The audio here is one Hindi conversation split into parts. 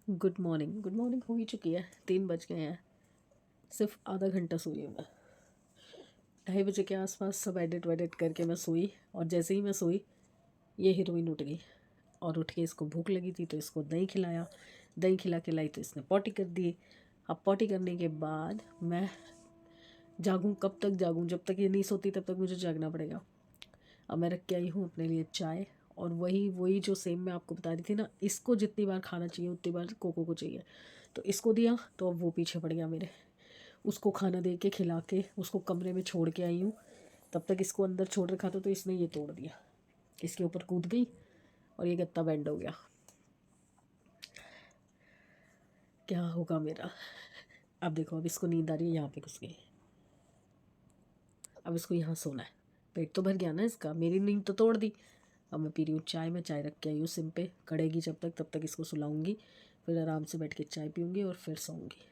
गुड मॉर्निंग हो ही चुकी है। 3 बज गए हैं। सिर्फ आधा घंटा सोई हूँ मैं। 2:30 बजे के आसपास सब एडिट वेडिट करके मैं सोई, और जैसे ही मैं सोई ये हीरोइन उठ गई। और उठ के इसको भूख लगी थी तो इसको दही खिलाया, दही खिला के लाई तो इसने पॉटी कर दी। अब पॉटी करने के बाद मैं जागूँ, कब तक जागूँ? जब तक ये नहीं सोती तब तक मुझे जागना पड़ेगा। अब मैं रख के आई हूँ अपने लिए चाय, और वही जो सेम मैं आपको बता रही थी ना, इसको जितनी बार खाना चाहिए उतनी बार कोको को चाहिए। तो इसको दिया तो अब वो पीछे पड़ गया मेरे। उसको खाना दे के खिला के उसको कमरे में छोड़ के आई हूँ। तब तक इसको अंदर छोड़ रखा था तो इसने ये तोड़ दिया, इसके ऊपर कूद गई और ये गत्ता बैंड हो गया। क्या होगा मेरा? अब देखो, अब इसको नींद आ रही है, यहाँ पे घुस गई। अब इसको यहाँ सोना है। पेट तो भर गया ना इसका, मेरी नींद तो तोड़ दी। अब मैं पी रही हूँ चाय। मैं चाय रख के आई हूँ सिम पे, कड़ेगी जब तक, तब तक इसको सुलाऊंगी, फिर आराम से बैठ के चाय पीऊँगी और फिर सोऊंगी।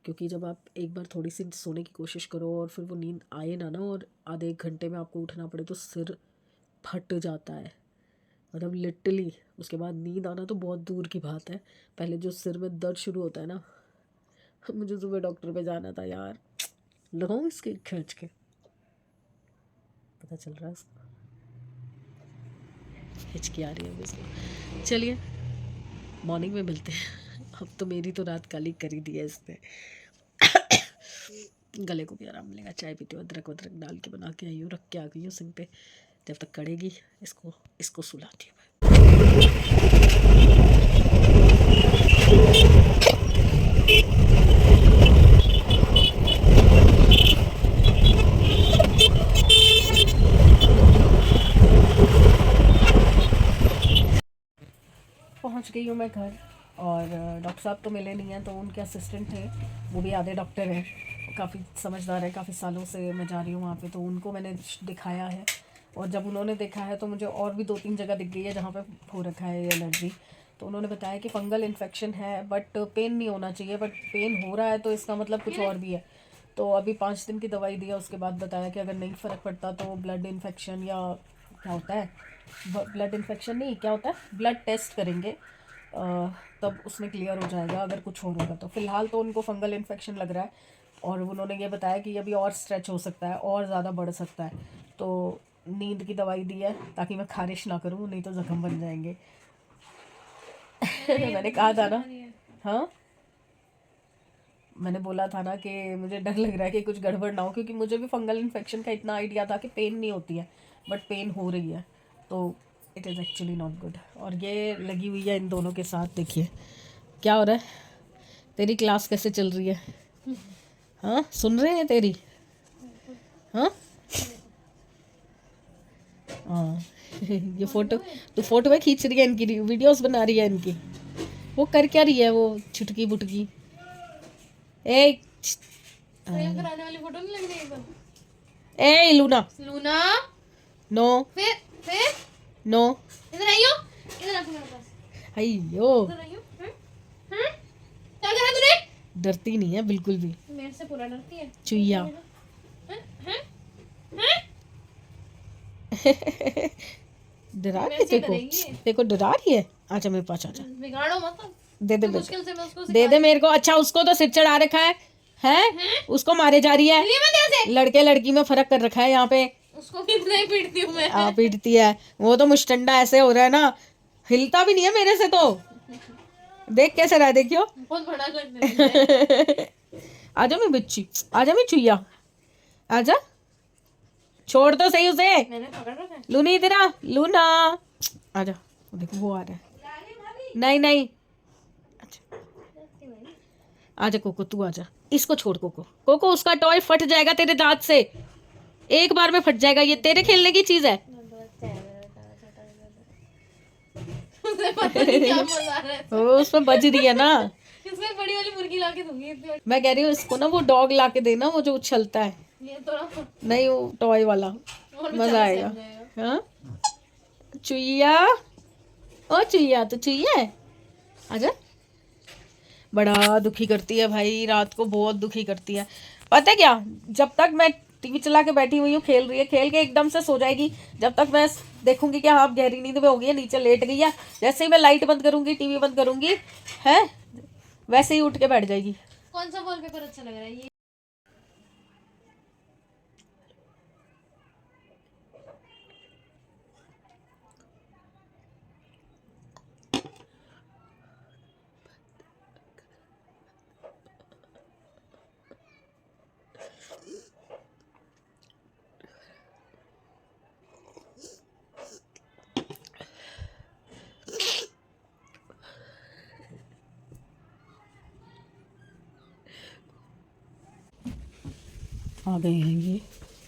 क्योंकि जब आप एक बार थोड़ी सी सोने की कोशिश करो और फिर वो नींद आए ना और आधे एक घंटे में आपको उठना पड़े तो सिर फट जाता है, मतलब लिटरली। उसके बाद नींद आना तो बहुत दूर की बात है, पहले जो सिर में दर्द शुरू होता है ना। मुझे सुबह डॉक्टर पे जाना था यार, लगाऊँ इसके खींच के, पता चल रहा है इसको हिचकी आ रही है इसको। चलिए मॉर्निंग में मिलते हैं। अब तो मेरी तो रात काली कर ही दी है इसने। गले को भी आराम मिलेगा। चाय पीते हो, अदरक वदरक डाल के बना के आई हूँ, रख के आ गई हूँ सिम पे। जब तक कड़ेगी इसको सुलाती हूँ। पहुँच गई हूँ मैं घर, और डॉक्टर साहब तो मिले नहीं हैं, तो उनके असिस्टेंट थे, वो भी आधे डॉक्टर हैं, काफ़ी समझदार है। काफ़ी सालों से मैं जा रही हूँ वहाँ पे, तो उनको मैंने दिखाया है। और जब उन्होंने देखा है तो मुझे और भी 2-3 जगह दिख गई है जहाँ पे हो रखा है ये एलर्जी। तो उन्होंने बताया कि फंगल इन्फेक्शन है, बट पेन नहीं होना चाहिए, बट पेन हो रहा है तो इसका मतलब कुछ और भी है। तो अभी 5 दिन की दवाई दी है, उसके बाद बताया कि अगर नहीं फ़र्क पड़ता तो ब्लड इन्फेक्शन, या क्या होता है, ब्लड इन्फेक्शन नहीं, क्या होता है, ब्लड टेस्ट करेंगे, तब उसमें क्लियर हो जाएगा अगर कुछ और होगा तो। फ़िलहाल तो उनको फंगल इन्फेक्शन लग रहा है, और उन्होंने ये बताया कि अभी और स्ट्रेच हो सकता है, और ज़्यादा बढ़ सकता है। तो नींद की दवाई दी है ताकि मैं खारिश ना करूँ, नहीं तो ज़ख्म बन जाएंगे। मैंने कहा था ना, हाँ, मैंने बोला था ना कि मुझे डर लग रहा है कि कुछ गड़बड़ ना हो, क्योंकि मुझे भी फंगल इन्फेक्शन का इतना आइडिया था कि पेन नहीं होती है, बट पेन हो रही है, तो it is actually not good. और ये लगी हुई है इन दोनों के साथ। देखिए क्या हो रहा है। तेरी क्लास कैसे चल रही है? हाँ, सुन रहे हैं तेरी? हाँ हाँ। ये फोटो, तो फोटो में खींच रही है इनकी, वीडियोस बना रही है इनकी। वो कर क्या रही है वो छुटकी बुटकी? ए कराने वाली फोटो नहीं लग रही एकदम? ए लूना, लूना, नो फिर नो, इधर आइयो, इधर आके मेरे पास, अयो, इधर आइयो। क्या कर रहा है तूने? डरती नहीं है बिल्कुल भी, मेरे से पूरा डरती है चुईया। हैं? हैं? डरा रही मेरे है से तेको? डरेगी ये। तेको डरा रही है? आजा मेरे पास आजा, बिगाड़ो मत। दे दे इतनी मेरे मुश्किल से मैं उसको को, दे दे मेरे को। अच्छा उसको तो सिर चढ़ा रखा है, हैं? उसको मारे जा रही है। चलिए मत यहाँ से। लड़के लड़की में फर्क कर रखा है यहाँ पे। उसको कितना ही पीटती हूँ मैं। आप पीटती है, वो तो मुश्तंडा ऐसे हो रहा है ना, हिलता भी नहीं है मेरे से। तो देख कैसे रहा है, देखियो। बहुत बड़ा लगने लगा है। आजा मैं बच्ची, आजा मैं चुईया, आजा, छोड़ तो सही उसे। मैंने पकड़ रखा है। लूनी इधर आ, लूना, आजा। देखो वो आ रहा है। नहीं नहीं, अच्छा आजा कोको, तू आजा। इसको छोड़ कोको, कोको उसका टॉय फट जाएगा तेरे दांत से, एक बार में फट जाएगा। ये तेरे खेलने की चीज है। उसे पता नहीं क्या मजा आ रहा है। वो उसमें बज रही है ना। इसमें बड़ी वाली मुर्गी लाके दूंगी इतनी बड़ी। मैं कह रही हूँ इसको ना वो डॉग ला के देना, वो जो उछलता है। ये तो ना नहीं, वो टॉय वाला, और मजा बेचारा आएगा। सहम जाएगा। हाँ चुईया, ओ चुईया, तो चुईया है, आजा। बड़ा दुखी करती है भाई, रात को बहुत दुखी करती है। पता है क्या, जब तक मैं टीवी चला के बैठी हुई हूँ, खेल रही है, खेल के एकदम से सो जाएगी। जब तक मैं देखूंगी कि हाँ गहरी नींद में होगी, नीचे लेट गई है, जैसे ही मैं लाइट बंद करूंगी, टीवी बंद करूंगी, है वैसे ही उठ के बैठ जाएगी। कौन सा वॉलपेपर अच्छा लग रहा है? ये आ गए हैं ये,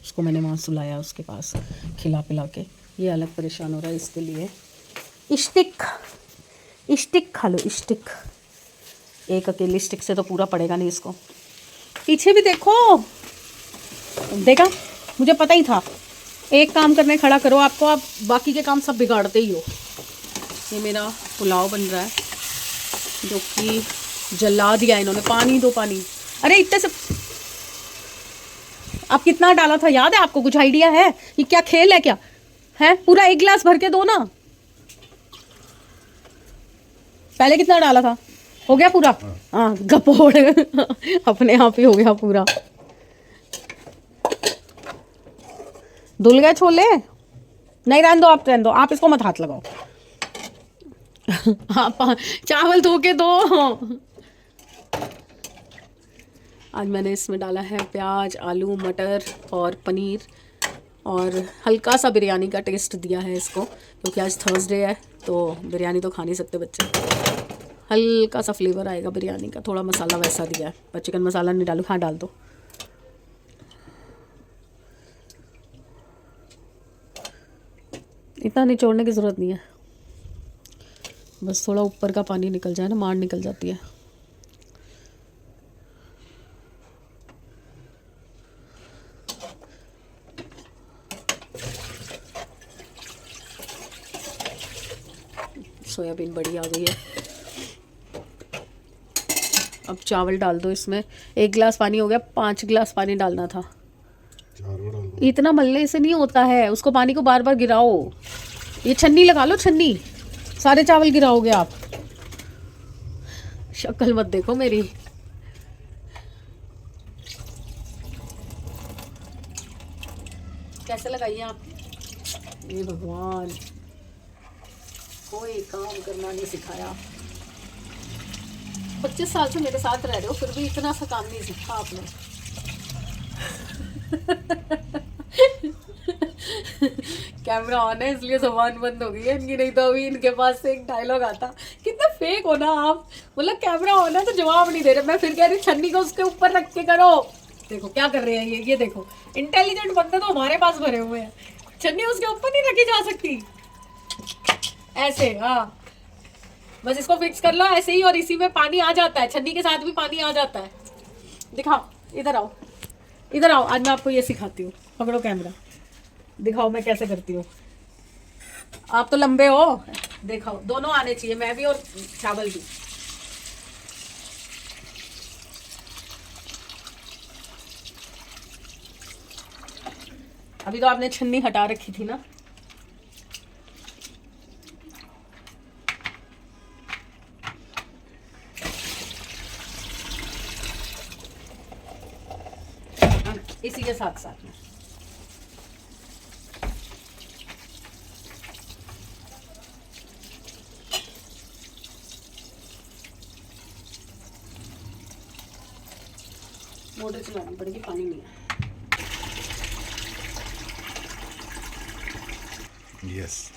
उसको मैंने वहाँ सुलाया उसके पास, खिला पिला के। ये अलग परेशान हो रहा है, इसके लिए स्टिक स्टिक खा लो, स्टिक। एक अकेली स्टिक से तो पूरा पड़ेगा नहीं इसको। पीछे भी देखो, देखा, मुझे पता ही था। एक काम करने खड़ा करो आपको, आप बाकी के काम सब बिगाड़ते ही हो। ये मेरा पुलाव बन रहा है, जो कि जला दिया इन्होंने। पानी दो, पानी। अरे इतने से आप कितना डाला था याद है आपको? कुछ आइडिया है? ये क्या खेल है क्या है? पूरा एक गिलास भर के दो ना। पहले कितना डाला था? हो गया पूरा? हाँ गपोड़ अपने आप ही हो गया पूरा। धुल गए छोले? नहीं रहने दो, आप रहने दो, आप इसको मत हाथ लगाओ। आप चावल धो के दो। आज मैंने इसमें डाला है प्याज, आलू, मटर और पनीर, और हल्का सा बिरयानी का टेस्ट दिया है इसको, क्योंकि आज थर्सडे है तो बिरयानी तो खा नहीं सकते बच्चे। हल्का सा फ्लेवर आएगा बिरयानी का, थोड़ा मसाला वैसा दिया है, पर चिकन मसाला नहीं डालू। हाँ डाल दो। इतना निचोड़ने की ज़रूरत नहीं है, बस थोड़ा ऊपर का पानी निकल जाए ना, मार निकल जाती है। सोयाबीन बड़ी आ गई है। अब चावल डाल दो इसमें। 1 गिलास पानी हो गया, 5 गिलास पानी डालना था। इतना मलने से नहीं होता है, उसको पानी को बार बार गिराओ। ये छन्नी लगा लो, छन्नी, सारे चावल गिराओगे आप। शक्ल मत देखो मेरी। कैसे लगाइए आप? ये भगवान, कोई काम करना नहीं सिखाया। 25 साल से मेरे साथ रह रहे हो, फिर भी इतना सा काम नहीं सीखा आपने। कैमरा ऑन है इसलिए जबान बंद हो गई है इनकी, नहीं तो अभी इनके पास से एक डायलॉग आता। कितना फेक हो ना आप, मतलब कैमरा ऑन है तो जवाब नहीं दे रहे। मैं फिर कह रही छन्नी को उसके ऊपर रख के करो। देखो क्या कर रहे हैं ये देखो। इंटेलिजेंट बंदे तो हमारे पास भरे हुए हैं, छन्नी उसके ऊपर नहीं रखी जा सकती ऐसे। हाँ बस इसको फिक्स कर लो ऐसे ही, और इसी में पानी आ जाता है, छन्नी के साथ भी पानी आ जाता है। दिखाओ, इधर आओ, इधर आओ, आज मैं आपको ये सिखाती हूँ। पकड़ो कैमरा, दिखाओ मैं कैसे करती हूँ। आप तो लंबे हो, दिखाओ। दोनों आने चाहिए, मैं भी और चावल भी। अभी तो आपने छन्नी हटा रखी थी ना। इसी के साथ साथ में मोटर चलानी पड़ेगी, पानी नहीं है। यस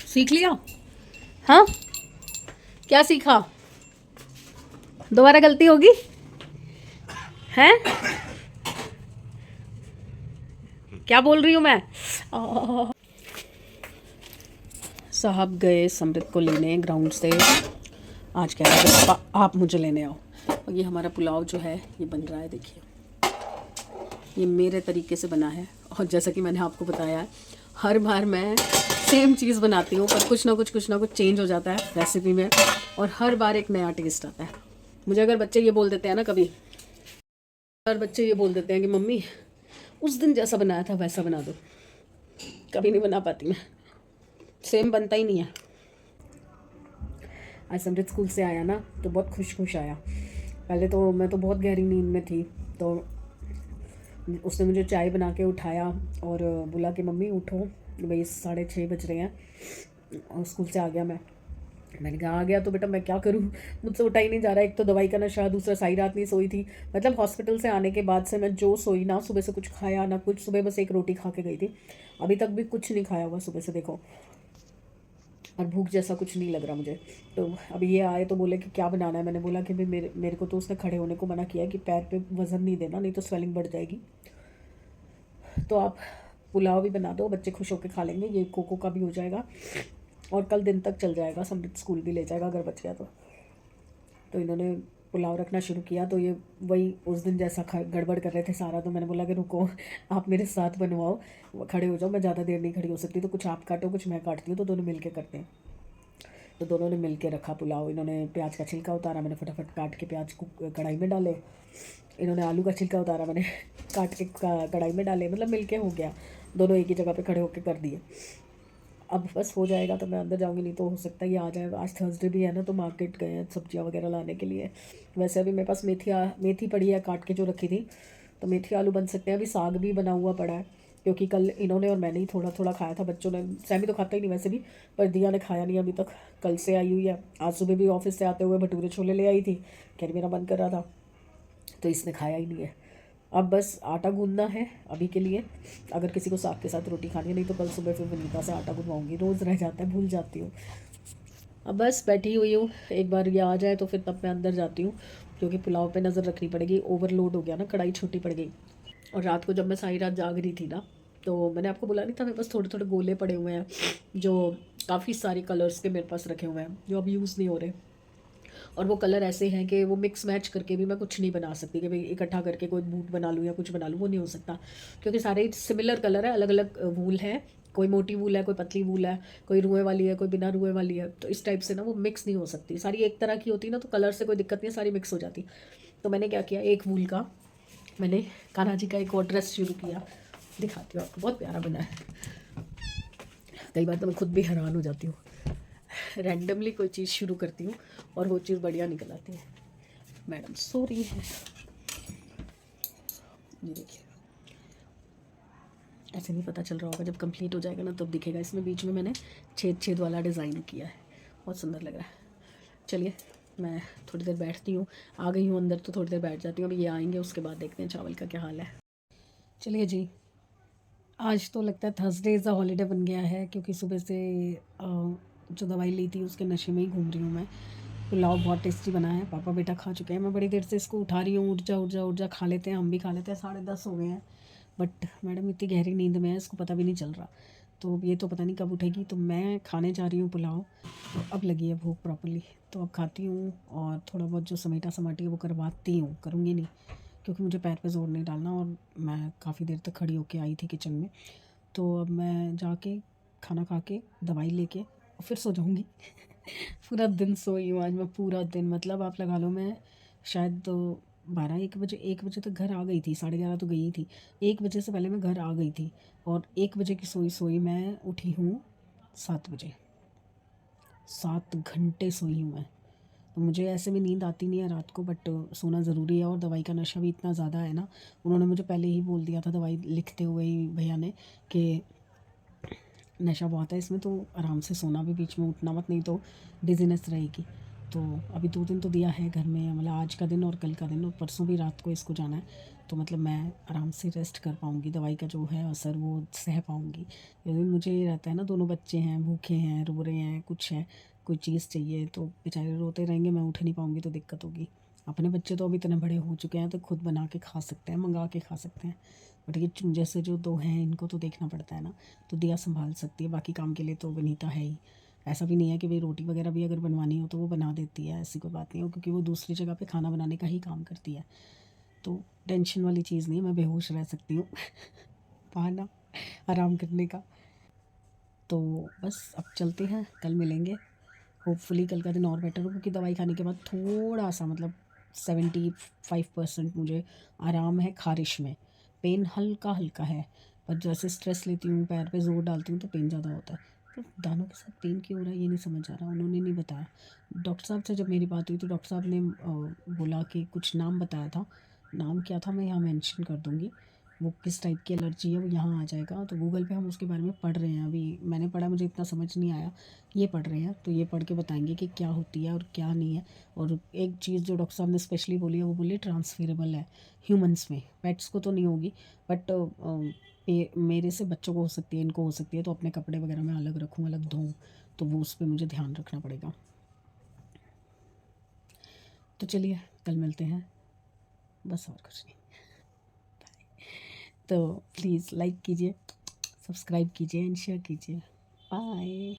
सीख लिया? हाँ क्या सीखा? दोबारा गलती होगी हैं? क्या बोल रही हूँ मैं? साहब गए समृद्ध को लेने ग्राउंड से। आज कह रहे थे पापा आप मुझे लेने आओ। और ये हमारा पुलाव जो है ये बन रहा है, देखिए ये मेरे तरीके से बना है। और जैसा कि मैंने आपको बताया है, हर बार मैं सेम चीज़ बनाती हूँ पर कुछ ना कुछ चेंज हो जाता है रेसिपी में, और हर बार एक नया टेस्ट आता है। मुझे अगर बच्चे ये बोल देते हैं ना, कभी हर बच्चे ये बोल देते हैं कि मम्मी उस दिन जैसा बनाया था वैसा बना दो, कभी नहीं बना पाती मैं, सेम बनता ही नहीं है। आज समृद्ध स्कूल से आया ना तो बहुत खुश आया। पहले तो मैं तो बहुत गहरी नींद में थी, तो उसने मुझे चाय बना के उठाया और बोला कि मम्मी उठो, भाई 6:30 बज रहे हैं। और स्कूल से आ गया मैंने कहा आ गया तो बेटा मैं क्या करूं, मुझसे उठा ही नहीं जा रहा। एक तो दवाई का नशा, दूसरा सारी रात नहीं सोई थी। मतलब हॉस्पिटल से आने के बाद से मैं जो सोई ना, सुबह से कुछ खाया ना कुछ, सुबह बस एक रोटी खा के गई थी, अभी तक भी कुछ नहीं खाया हुआ सुबह से देखो, और भूख जैसा कुछ नहीं लग रहा मुझे। तो अभी ये आए तो बोले कि क्या बनाना है। मैंने बोला कि भाई मेरे को तो उसने खड़े होने को मना किया कि पैर पे वज़न नहीं देना, नहीं तो स्वेलिंग बढ़ जाएगी। तो आप पुलाव भी बना दो, बच्चे खुश होकर खा लेंगे, ये कोको का भी हो जाएगा और कल दिन तक चल जाएगा, समृद्ध स्कूल भी ले जाएगा अगर बच गया तो इन्होंने पुलाव रखना शुरू किया। तो ये वही उस दिन जैसा गड़बड़ कर रहे थे सारा। तो मैंने बोला कि रुको आप मेरे साथ बनवाओ, खड़े हो जाओ, मैं ज़्यादा देर नहीं खड़ी हो सकती, तो कुछ आप काटो कुछ मैं काटती हूँ, तो दोनों मिल के करते हैं। तो दोनों ने मिल के रखा पुलाव। इन्होंने प्याज का छिलका उतारा, मैंने फटाफट काट के प्याज को कढ़ाई में डाले। इन्होंने आलू का छिलका उतारा, मैंने काट के कढ़ाई में डाले। मतलब मिल के हो गया, दोनों एक ही जगह पे खड़े होकर कर दिए। अब बस हो जाएगा तो मैं अंदर जाऊंगी, नहीं तो हो सकता है ये आ जाए। आज थर्सडे भी है ना, तो मार्केट गए हैं सब्जियां वगैरह लाने के लिए। वैसे अभी मेरे पास मेथी पड़ी है काट के जो रखी थी, तो मेथी आलू बन सकते हैं। अभी साग भी बना हुआ पड़ा है, क्योंकि कल इन्होंने और मैंने ही थोड़ा थोड़ा खाया था, बच्चों ने, सैमी तो खाता ही नहीं वैसे भी, पर दिया ने खाया नहीं अभी तक, कल से आई हुई है। आज सुबह भी ऑफिस से आते हुए भटूरे छोले ले आई थी, कह रही मेरा मन कर रहा था, तो इसने खाया ही नहीं है। अब बस आटा गूंदना है अभी के लिए, अगर किसी को साग के साथ रोटी खानी है, नहीं तो कल सुबह फिर वनीता से आटा गूंदवाऊंगी, रोज़ रह जाता है, भूल जाती हूँ। अब बस बैठी हुई हूँ, एक बार ये आ जाए तो फिर तब मैं अंदर जाती हूँ, क्योंकि पुलाव पे नज़र रखनी पड़ेगी। ओवरलोड हो गया ना, कढ़ाई छोटी पड़ गई। और रात को जब मैं सारी रात जाग रही थी ना, तो मैंने आपको बोला नहीं था मेरे पास थोड़े थोड़े गोले पड़े हुए हैं, जो काफ़ी सारे कलर्स के मेरे पास रखे हुए हैं, जो अब यूज़ नहीं हो रहे। और वो कलर ऐसे हैं कि वो मिक्स मैच करके भी मैं कुछ नहीं बना सकती कि भाई इकट्ठा करके कोई बूट बना लूँ या कुछ बना लूँ, वो नहीं हो सकता, क्योंकि सारे सिमिलर कलर है, अलग अलग वूल है, कोई मोटी वूल है, कोई पतली वूल है, कोई रुए वाली है, कोई बिना रुए वाली है। तो इस टाइप से ना वो मिक्स नहीं हो सकती, सारी एक तरह की होती ना, तो कलर से कोई दिक्कत नहीं है, सारी मिक्स हो जाती। तो मैंने क्या किया, एक वूल का मैंने कान्हा जी का एक और ड्रेस शुरू किया, दिखाती हूँ आपको, बहुत प्यारा बना है। कई बार तो मैं खुद भी हैरान हो जाती हूँ, रैंडमली कोई चीज़ शुरू करती हूँ और वो चीज़ बढ़िया निकल आती है। मैडम सो रही है, ये देखिए, ऐसे नहीं पता चल रहा होगा, जब कंप्लीट हो जाएगा ना तब दिखेगा। इसमें बीच में मैंने छेद वाला डिज़ाइन किया है, बहुत सुंदर लग रहा है। चलिए मैं थोड़ी देर बैठती हूँ, आ गई हूँ अंदर तो थोड़ी देर बैठ जाती हूँ, अभी ये आएंगे उसके बाद देखते हैं चावल का क्या हाल है। चलिए जी, आज तो लगता है थर्सडे इज़ अ हॉलीडे बन गया है, क्योंकि सुबह से जो दवाई ली थी उसके नशे में ही घूम रही हूँ मैं। पुलाव बहुत टेस्टी बना है, पापा बेटा खा चुके हैं, मैं बड़ी देर से इसको उठा रही हूँ, उठ जा खा लेते हैं, हम भी खा लेते हैं। 10:30 हो गए हैं, बट मैडम इतनी गहरी नींद में है, इसको पता भी नहीं चल रहा। तो ये तो पता नहीं कब उठेगी। तो मैं खाने जा रही हूँ पुलाव, तो अब लगी है भूख प्रॉपरली, तो अब खाती हूँ और थोड़ा बहुत जो समेटा समाटी है वो करवाती हूँ, करूँगी नहीं, क्योंकि मुझे पैर पे जोर नहीं डालना, और मैं काफ़ी देर तक खड़ी होके आई थी किचन में। तो अब मैं जाके खाना खा के दवाई लेके और फिर सो जाऊँगी। पूरा दिन सोई हूँ आज मैं, पूरा दिन, मतलब आप लगा लो मैं शायद तो 1 बजे तक घर आ गई थी, 11:30 तो गई थी, 1 बजे से पहले मैं घर आ गई थी, और 1 बजे की सोई मैं उठी हूँ 7 बजे। 7 घंटे सोई हूँ मैं। तो मुझे ऐसे भी नींद आती नहीं है रात को, बट सोना ज़रूरी है, और दवाई का नशा भी इतना ज़्यादा है ना, उन्होंने मुझे पहले ही बोल दिया था दवाई लिखते हुए ही भैया ने, कि नशा बहुत है इसमें, तो आराम से सोना, भी बीच में उठना मत, नहीं तो डिजीनेस रहेगी। तो अभी 2 दिन तो दिया है घर में, मतलब आज का दिन और कल का दिन, और परसों भी रात को इसको जाना है, तो मतलब मैं आराम से रेस्ट कर पाऊँगी, दवाई का जो है असर वो सह पाऊँगी। यदि मुझे ये रहता है ना, दोनों बच्चे हैं, भूखे हैं, रो रहे हैं, कुछ है, कोई चीज़ चाहिए, तो बेचारे रोते रहेंगे, मैं उठ नहीं पाऊँगी तो दिक्कत होगी। अपने बच्चे तो अभी इतने बड़े हो चुके हैं तो खुद बना के खा सकते हैं, मंगा के खा सकते हैं, बट ये जैसे जो दो हैं इनको तो देखना पड़ता है ना। तो दिया संभाल सकती है, बाकी काम के लिए तो विनीता है ही। ऐसा भी नहीं है कि भाई रोटी वगैरह भी अगर बनवानी हो तो वो बना देती है, ऐसी कोई बात नहीं हो, क्योंकि वो दूसरी जगह पे खाना बनाने का ही काम करती है। तो टेंशन वाली चीज़ नहीं है, मैं बेहोश रह सकती हूँ बहाना आराम करने का। तो बस अब चलते हैं, कल मिलेंगे। होपफुली कल का दिन और बेटर हो, क्योंकि दवाई खाने के बाद थोड़ा सा मतलब 75% मुझे आराम है, खारिश में पेन हल्का हल्का है, पर जैसे स्ट्रेस लेती हूँ, पैर पे जोर डालती हूँ तो पेन ज़्यादा होता है। तो दानों के साथ पेन क्यों हो रहा है ये नहीं समझ आ रहा, उन्होंने नहीं बताया। डॉक्टर साहब से जब मेरी बात हुई तो डॉक्टर साहब ने बोला कि कुछ नाम बताया था, नाम क्या था मैं यहाँ मेंशन कर दूँगी, वो किस टाइप की एलर्जी है वो यहाँ आ जाएगा। तो गूगल पे हम उसके बारे में पढ़ रहे हैं, अभी मैंने पढ़ा, मुझे इतना समझ नहीं आया, ये पढ़ रहे हैं, तो ये पढ़ के बताएंगे कि क्या होती है और क्या नहीं है। और एक चीज़ जो डॉक्टर साहब ने स्पेशली बोली है वो बोली ट्रांसफेरेबल है ह्यूमंस में, पेट्स को तो नहीं होगी, बट मेरे से बच्चों को हो सकती है, इनको हो सकती है, तो अपने कपड़े वगैरह मैं अलग रखूँ, अलग धोऊँ, तो वो उस पर मुझे ध्यान रखना पड़ेगा। तो चलिए कल मिलते हैं, बस और कुछ नहीं। तो प्लीज़ लाइक कीजिए, सब्सक्राइब कीजिए एंड शेयर कीजिए। बाय।